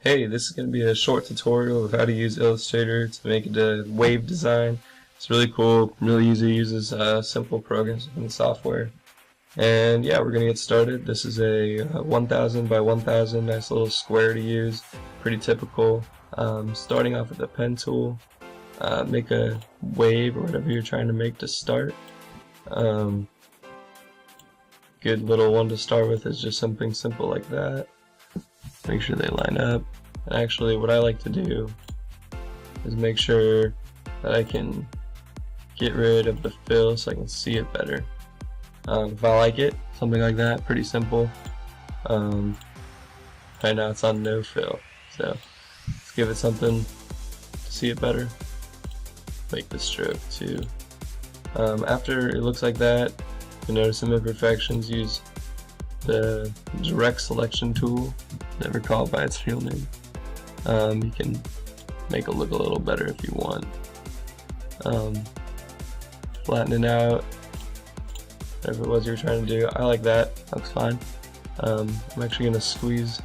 Hey, this is going to be a short tutorial of how to use Illustrator to make a wave design. It's really cool, really easy, uses simple programs in the software. And yeah, we're going to get started. This is a 1000 by 1000, nice little square to use, pretty typical. Starting off with a pen tool, make a wave or whatever you're trying to make to start. Good little one to start with is just something simple like that. Make sure they line up. And actually what I like to do is make sure that I can get rid of the fill so I can see it better. If I like it, something like that, pretty simple. Right now it's on no fill, so let's give it something to see it better. Make the stroke too. After it looks like that, you notice some imperfections. Use the direct selection tool, never call it by its real name. You can make it look a little better if you want. Flatten it out, whatever it was you were trying to do. I like that, looks fine. I'm actually going to squeeze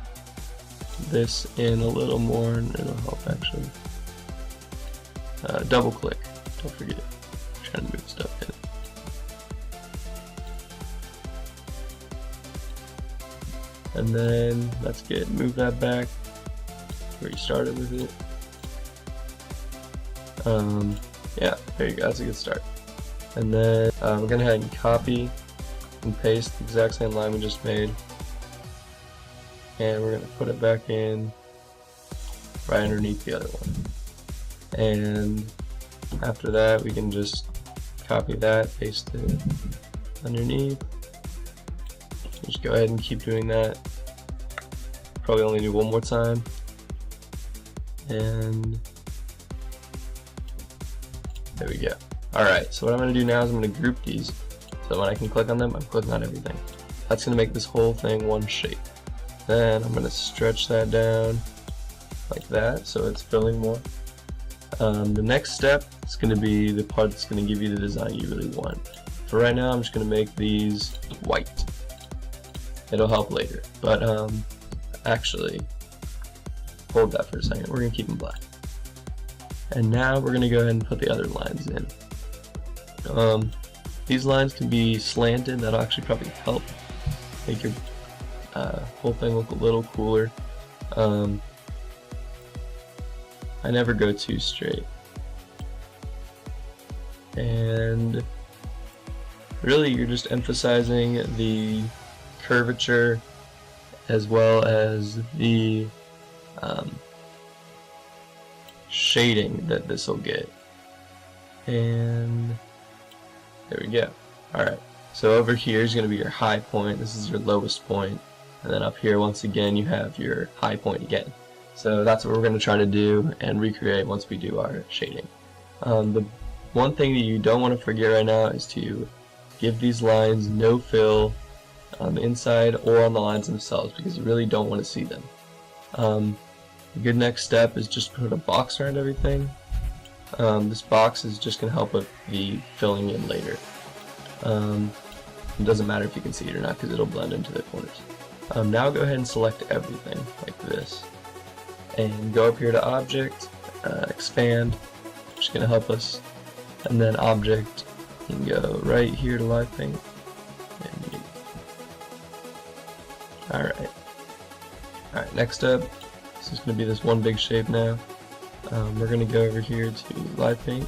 this in a little more and it'll help actually. Double click, don't forget. I'm trying to move stuff in. And then that's good. Move that back where you started with it. Yeah, there you go. That's a good start. And then we're gonna go ahead and copy and paste the exact same line we just made, and we're gonna put it back in right underneath the other one. And after that, we can just copy that, paste it underneath. Just go ahead and keep doing that. Probably only do one more time. And there we go. Alright, so what I'm going to do now is I'm going to group these. So when I can click on them, I'm clicking on everything. That's going to make this whole thing one shape. Then I'm going to stretch that down like that so it's filling more. The next step is going to be the part that's going to give you the design you really want. For right now, I'm just going to make these white. It'll help later, but actually, hold that for a second. We're going to keep them black. And now we're going to go ahead and put the other lines in. These lines can be slanted. That'll actually probably help make your whole thing look a little cooler. I never go too straight. And really, you're just emphasizing the curvature as well as the shading that this will get. And there we go. Alright, so over here is going to be your high point. This is your lowest point. And then up here, once again, you have your high point again. So that's what we're going to try to do and recreate once we do our shading. The one thing that you don't want to forget right now is to give these lines no fill on the inside or on the lines themselves, because you really don't want to see them. A good next step is just put a box around everything. This box is just going to help with the filling in later. It doesn't matter if you can see it or not because it'll blend into the corners. Now go ahead and select everything like this and go up here to Object, Expand, which is going to help us, and then Object, you can go right here to Live Paint. Alright, next up, this is going to be this one big shape now. We're going to go over here to Live Paint.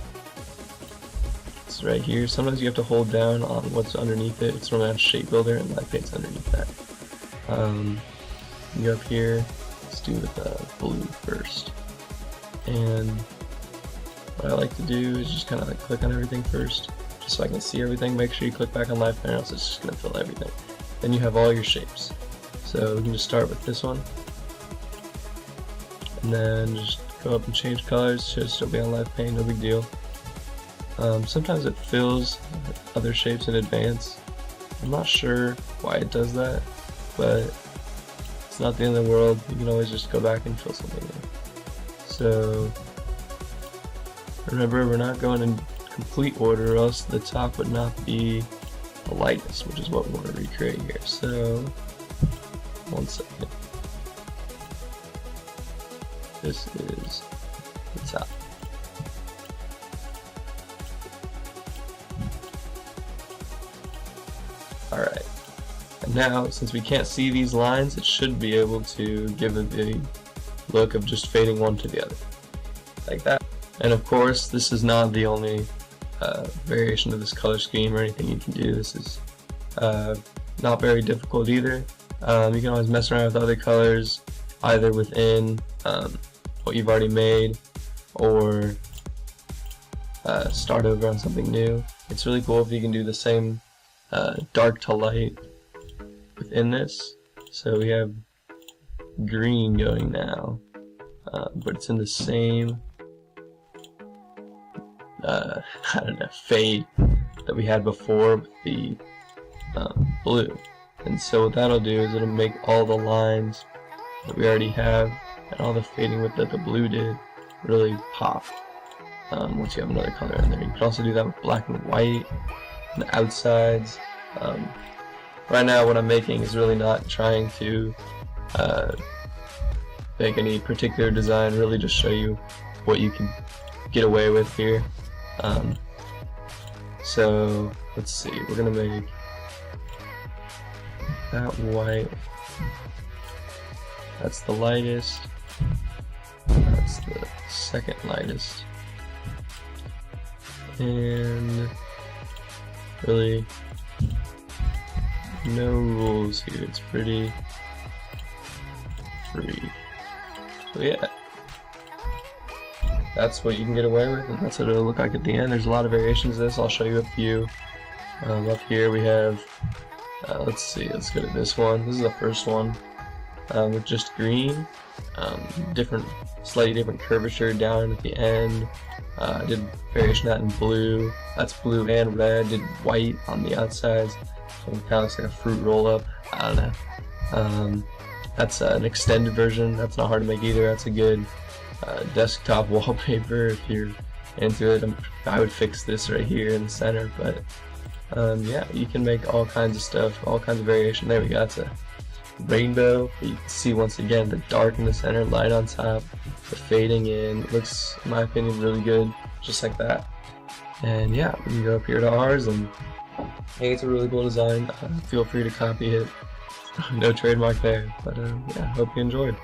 It's right here. Sometimes you have to hold down on what's underneath it. It's normally on Shape Builder, and Live Paint's underneath that. You go up here, let's do with blue first. And what I like to do is just kind of like click on everything first, just so I can see everything. Make sure you click back on Live Paint, else it's just going to fill everything. Then you have all your shapes. So we can just start with this one, and then just go up and change colors. Should still be on Live Paint, no big deal. Sometimes it fills other shapes in advance. I'm not sure why it does that, but it's not the end of the world. You can always just go back and fill something in. So remember, we're not going in complete order, or else the top would not be the lightest, which is what we want to recreate here. So 1 second. This is the top. Alright, and now since we can't see these lines, it should be able to give it the look of just fading one to the other, like that. And of course, this is not the only variation of this color scheme or anything you can do. This is not very difficult either. You can always mess around with other colors, either within what you've already made, or start over on something new. It's really cool if you can do the same dark to light within this. So we have green going now, but it's in the same I don't know, fade that we had before with the blue. And so what that'll do is it'll make all the lines that we already have and all the fading with that the blue did really pop once you have another color in there. You can also do that with black and white on the outsides. Right now what I'm making is really not trying to make any particular design, really just show you what you can get away with here. So let's see, we're gonna make that white, that's the lightest, that's the second lightest, and really no rules here, it's pretty free. So yeah, that's what you can get away with, and that's what it'll look like at the end. There's a lot of variations of this. I'll show you a few. Up here we have, let's see, let's go to this one. This is the first one with just green, slightly different curvature down at the end. I did variation of that in blue. That's blue and red. Did white on the outsides, so it kind of looks like a fruit roll up. I don't know. That's an extended version. That's not hard to make either. That's a good desktop wallpaper if you're into it. I would fix this right here in the center, but yeah, you can make all kinds of stuff, all kinds of variation. There we go. It's a rainbow. You can see once again the dark in the center, light on top, the fading in. It looks, in my opinion, really good, just like that. And yeah, we can go up here to ours, and I think it's a really cool design. Feel free to copy it. No trademark there, but yeah, hope you enjoyed.